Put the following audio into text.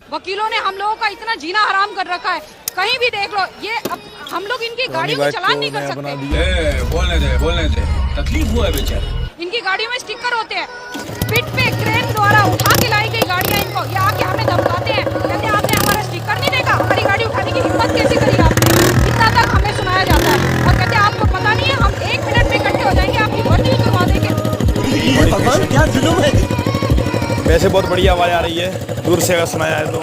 वकीलों ने हम लोगों का इतना जीना हराम कर रखा है। कहीं भी देख लो, ये अब हम लोग इनकी गाड़ियों में चलान नहीं कर सकते। बोलने दे, तकलीफ हुआ है बेचारे। इनकी गाड़ियों में स्टिकर होते हैं, पीठ पे क्रेन द्वारा उठा के लाई गई गाड़ियां इनको, ये आके हमें धमकाते हैं, कहते हैं आपने हमारा स्टिकर नहीं देखा, हमारी गाड़ी उठाने की हिम्मत कैसे करी आपने, इतना तक हमें सुनाया जाता है। और कहते हैं आपको पता नहीं है, हम 1 मिनट में इकट्ठे हो जाएंगे, आपकी वर्दी उतरवा देंगे। ये भगवान क्या जुल्म है। वैसे बहुत बढ़िया आवाज़ आ रही है, दूर से अगर सुनाया है तो।